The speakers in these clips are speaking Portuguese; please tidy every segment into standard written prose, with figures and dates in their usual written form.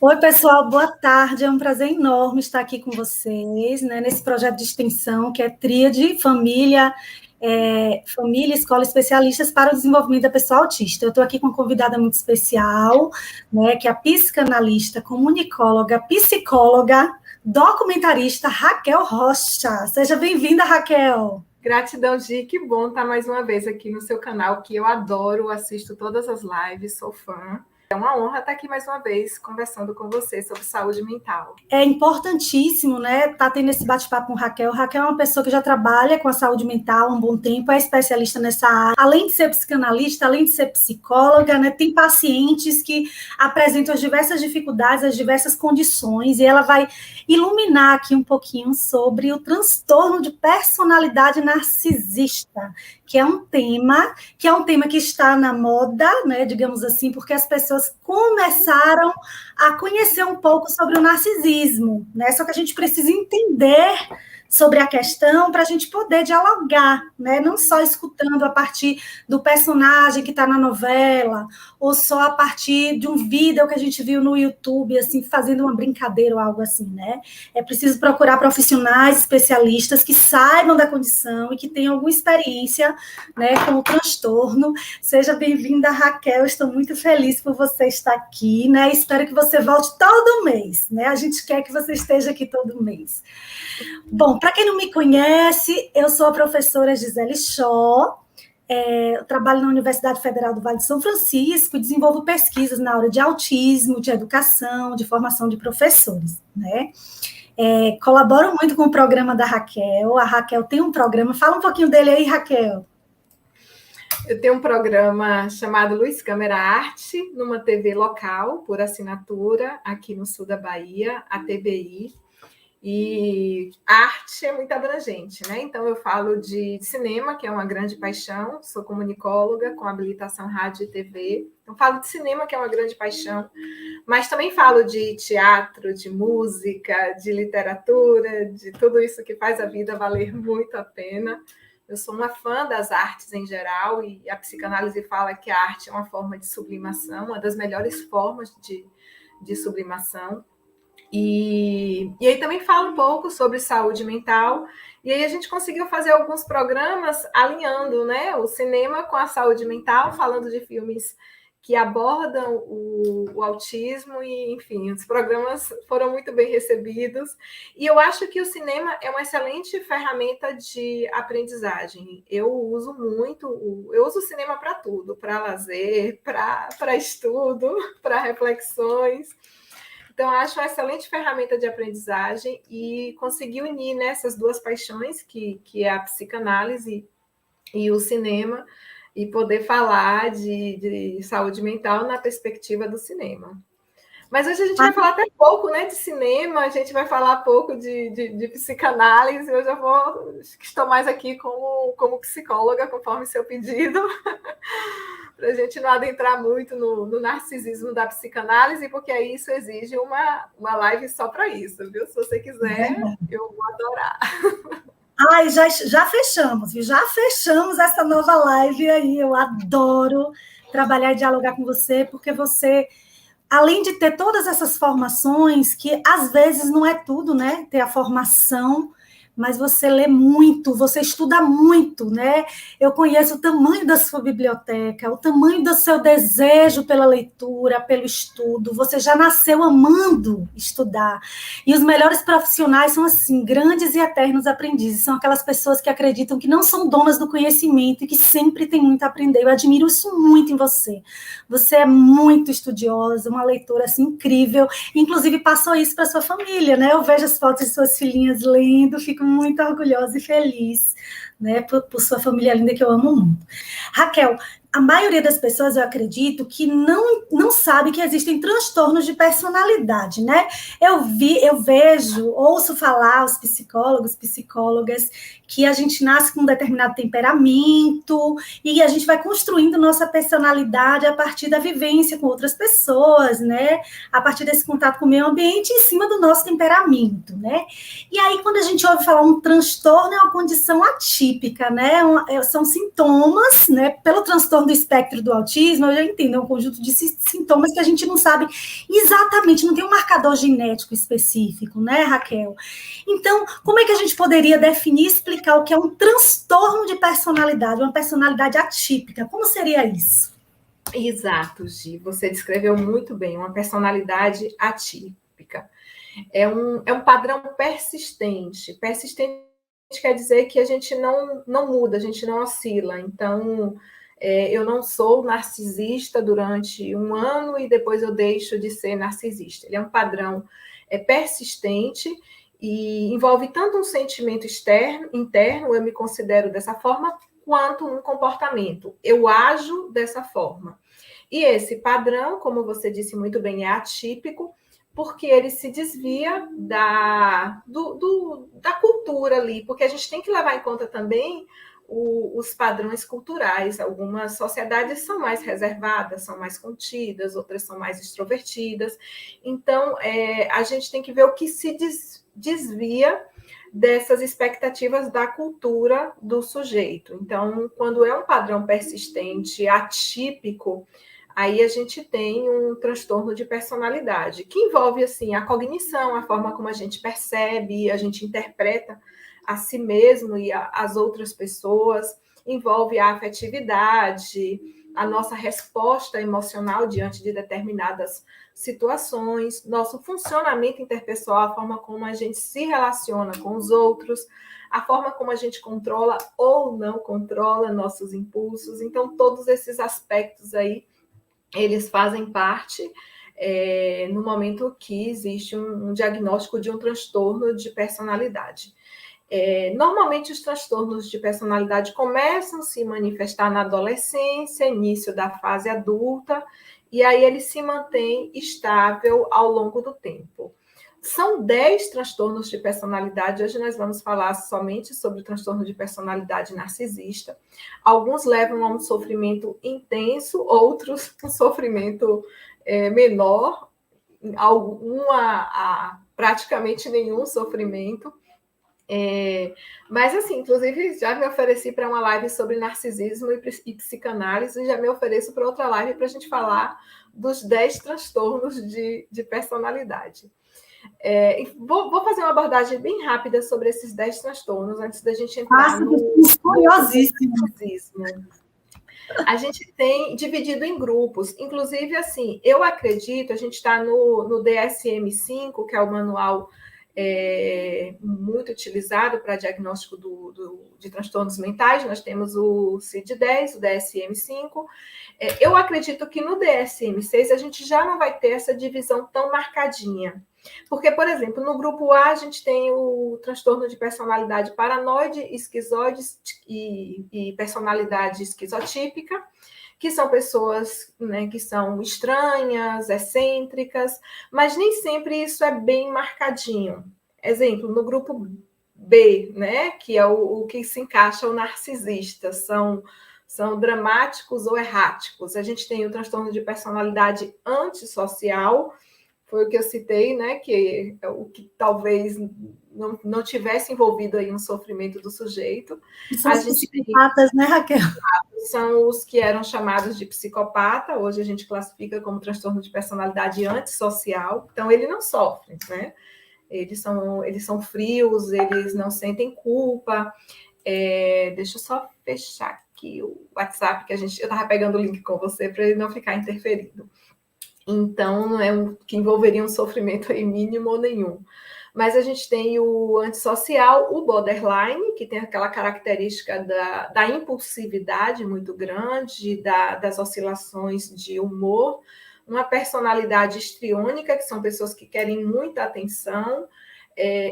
Oi, pessoal, boa tarde. É um prazer enorme estar aqui com vocês, né, nesse projeto de extensão que é Tríade Família, Escola Especialistas para o Desenvolvimento da Pessoa Autista. Eu estou aqui com uma convidada muito especial, né, que é a psicanalista, comunicóloga, psicóloga, documentarista Raquel Rocha. Seja bem-vinda, Raquel. Gratidão, Gi, que bom estar mais uma vez aqui no seu canal, que eu adoro, assisto todas as lives, sou fã. É uma honra estar aqui mais uma vez conversando com você sobre saúde mental. É importantíssimo, né, estar tendo esse bate-papo com Raquel. Raquel é uma pessoa que já trabalha com a saúde mental há um bom tempo, é especialista nessa área. Além de ser psicanalista, além de ser psicóloga, né, tem pacientes que apresentam as diversas dificuldades, as diversas condições, e ela vai iluminar aqui um pouquinho sobre o transtorno de personalidade narcisista, que é um tema que está na moda, né, digamos assim, porque as pessoas começaram a conhecer um pouco sobre o narcisismo, né? Só que a gente precisa entender sobre a questão para a gente poder dialogar, né? Não só escutando a partir do personagem que está na novela, ou só a partir de um vídeo que a gente viu no YouTube, assim, fazendo uma brincadeira ou algo assim, né? É preciso procurar profissionais especialistas que saibam da condição e que tenham alguma experiência, né, com o transtorno. Seja bem-vinda, Raquel, estou muito feliz por você estar aqui, né? Espero que você volte todo mês, né? A gente quer que você esteja aqui todo mês. Bom, para quem não me conhece, eu sou a professora Gisele Shaw, eu trabalho na Universidade Federal do Vale de São Francisco e desenvolvo pesquisas na área de autismo, de educação, de formação de professores, né? Colaboro muito com o programa da Raquel. A Raquel tem um programa, fala um pouquinho dele aí, Raquel. Eu tenho um programa chamado Luz Câmera Arte, numa TV local, por assinatura, aqui no sul da Bahia, a TBI. E arte é muito abrangente, né? Então, eu falo de cinema, que é uma grande paixão, sou comunicóloga com habilitação rádio e TV. Então, falo de cinema, que é uma grande paixão, mas também falo de teatro, de música, de literatura, de tudo isso que faz a vida valer muito a pena. Eu sou uma fã das artes em geral, e a psicanálise fala que a arte é uma forma de sublimação, uma das melhores formas de sublimação. E aí também fala um pouco sobre saúde mental, e aí a gente conseguiu fazer alguns programas alinhando, né, o cinema com a saúde mental, falando de filmes que abordam o autismo, e, enfim, os programas foram muito bem recebidos, e eu acho que o cinema é uma excelente ferramenta de aprendizagem. Eu uso o cinema para tudo, para lazer, para estudo, para reflexões. Então, acho uma excelente ferramenta de aprendizagem e consegui unir nessas duas paixões, que é a psicanálise e o cinema, e poder falar de saúde mental na perspectiva do cinema. Mas hoje a gente vai falar até pouco, né, de cinema, a gente vai falar pouco de psicanálise. Eu já estou mais aqui como psicóloga, conforme seu pedido, para a gente não adentrar muito no narcisismo da psicanálise, porque aí isso exige uma live só para isso, viu? Se você quiser, eu vou adorar. Ai, já fechamos, viu? Já fechamos essa nova live aí. Eu adoro trabalhar e dialogar com você, porque você, além de ter todas essas formações, que às vezes não é tudo, né? Ter a formação, mas você lê muito, você estuda muito, né? Eu conheço o tamanho da sua biblioteca, o tamanho do seu desejo pela leitura, pelo estudo. Você já nasceu amando estudar. E os melhores profissionais são, assim, grandes e eternos aprendizes. São aquelas pessoas que acreditam que não são donas do conhecimento e que sempre têm muito a aprender. Eu admiro isso muito em você. Você é muito estudiosa, uma leitora, assim, incrível. Inclusive, passou isso para sua família, né? Eu vejo as fotos de suas filhinhas lendo, fico muito orgulhosa e feliz, né, por sua família linda, que eu amo muito. Raquel, a maioria das pessoas, eu acredito, que não sabe que existem transtornos de personalidade, né? Eu vejo, ouço falar os psicólogos, psicólogas, que a gente nasce com um determinado temperamento e a gente vai construindo nossa personalidade a partir da vivência com outras pessoas, né? A partir desse contato com o meio ambiente em cima do nosso temperamento, né? E aí, quando a gente ouve falar um transtorno, é uma condição atípica, né? São sintomas, né? Pelo transtorno transtorno do espectro do autismo, eu já entendo, é um conjunto de sintomas que a gente não sabe exatamente, não tem um marcador genético específico, né, Raquel? Então, como é que a gente poderia definir, explicar o que é um transtorno de personalidade, uma personalidade atípica? Como seria isso? Exato, Gi, você descreveu muito bem, uma personalidade atípica. É um padrão persistente. Persistente quer dizer que a gente não muda, a gente não oscila. Então, eu não sou narcisista durante um ano e depois eu deixo de ser narcisista. Ele é um padrão persistente e envolve tanto um sentimento interno, eu me considero dessa forma, quanto um comportamento. Eu ajo dessa forma. E esse padrão, como você disse muito bem, é atípico, porque ele se desvia da cultura ali, porque a gente tem que levar em conta também os padrões culturais. Algumas sociedades são mais reservadas, são mais contidas, outras são mais extrovertidas. Então, a gente tem que ver o que se desvia dessas expectativas da cultura do sujeito. Então, quando é um padrão persistente, atípico, aí a gente tem um transtorno de personalidade, que envolve assim a cognição, a forma como a gente percebe, a gente interpreta a si mesmo e as outras pessoas, envolve a afetividade, a nossa resposta emocional diante de determinadas situações, nosso funcionamento interpessoal, a forma como a gente se relaciona com os outros, a forma como a gente controla ou não controla nossos impulsos. Então, todos esses aspectos aí, eles fazem parte no momento que existe um diagnóstico de um transtorno de personalidade. Normalmente, os transtornos de personalidade começam a se manifestar na adolescência, início da fase adulta, e aí ele se mantém estável ao longo do tempo. São 10 transtornos de personalidade. Hoje nós vamos falar somente sobre o transtorno de personalidade narcisista. Alguns levam a um sofrimento intenso, outros um sofrimento menor, a praticamente nenhum sofrimento. Mas, assim, inclusive, já me ofereci para uma live sobre narcisismo e psicanálise, e já me ofereço para outra live para a gente falar dos 10 transtornos de personalidade. Vou fazer uma abordagem bem rápida sobre esses 10 transtornos, antes da gente entrar no narcisismo. A gente tem dividido em grupos, inclusive, assim, eu acredito, a gente está no DSM-5, que é o manual muito utilizado para diagnóstico de transtornos mentais. Nós temos o CID-10, o DSM-5. Eu acredito que no DSM-6 a gente já não vai ter essa divisão tão marcadinha. Porque, por exemplo, no grupo A a gente tem o transtorno de personalidade paranoide, esquizoide e personalidade esquizotípica, que são pessoas, né, que são estranhas, excêntricas, mas nem sempre isso é bem marcadinho. Exemplo, no grupo B, né, que é o que se encaixa o narcisista, são dramáticos ou erráticos. A gente tem o transtorno de personalidade antissocial, foi o que eu citei, né, que é o que talvez não tivesse envolvido aí um sofrimento do sujeito. São os psicopatas, né, Raquel? São os que eram chamados de psicopata, hoje a gente classifica como transtorno de personalidade antissocial, então ele não sofre, né? Eles são frios, eles não sentem culpa. Deixa eu só fechar aqui o WhatsApp, que eu estava pegando o link com você para ele não ficar interferindo. Então, não é que envolveria um sofrimento aí mínimo ou nenhum. Mas a gente tem o antissocial, o borderline, que tem aquela característica da impulsividade muito grande, das oscilações de humor, uma personalidade histriônica, que são pessoas que querem muita atenção,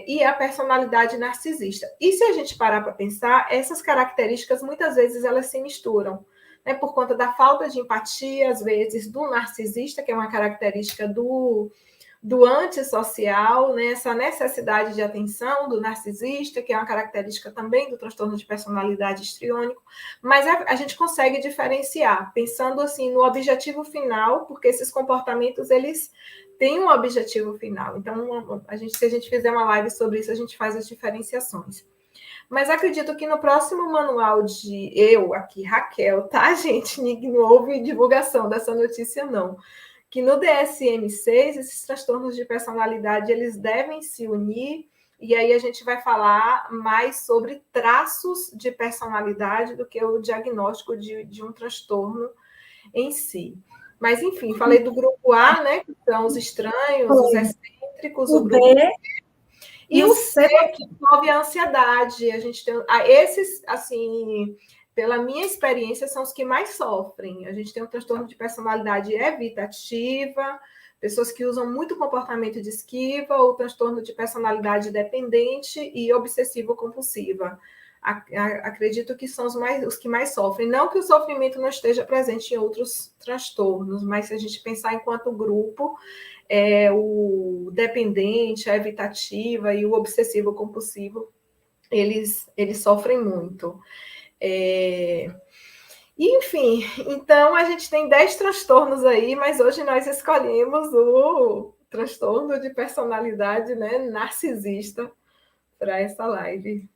e a personalidade narcisista. E se a gente parar para pensar, essas características, muitas vezes, elas se misturam, né, por conta da falta de empatia, às vezes, do narcisista, que é uma característica do antissocial, né, essa necessidade de atenção do narcisista, que é uma característica também do transtorno de personalidade histriônico, mas a gente consegue diferenciar, pensando assim no objetivo final, porque esses comportamentos, eles têm um objetivo final. Então, se a gente fizer uma live sobre isso, a gente faz as diferenciações. Mas acredito que no próximo manual de eu aqui, Raquel, tá, gente? Não houve divulgação dessa notícia, não. Que no DSM-6, esses transtornos de personalidade, eles devem se unir, e aí a gente vai falar mais sobre traços de personalidade do que o diagnóstico de um transtorno em si. Mas, enfim, falei do grupo A, né, que são os estranhos, os excêntricos, o grupo B. E o C, que envolve a ansiedade. A gente tem esses, assim, pela minha experiência, são os que mais sofrem. A gente tem um transtorno de personalidade evitativa, pessoas que usam muito comportamento de esquiva, ou transtorno de personalidade dependente e obsessivo-compulsiva. Acredito que são os que mais sofrem. Não que o sofrimento não esteja presente em outros transtornos, mas se a gente pensar enquanto grupo, o dependente, a evitativa e o obsessivo-compulsivo, eles sofrem muito. Enfim, então a gente tem 10 transtornos aí, mas hoje nós escolhemos o transtorno de personalidade, né, narcisista para essa live.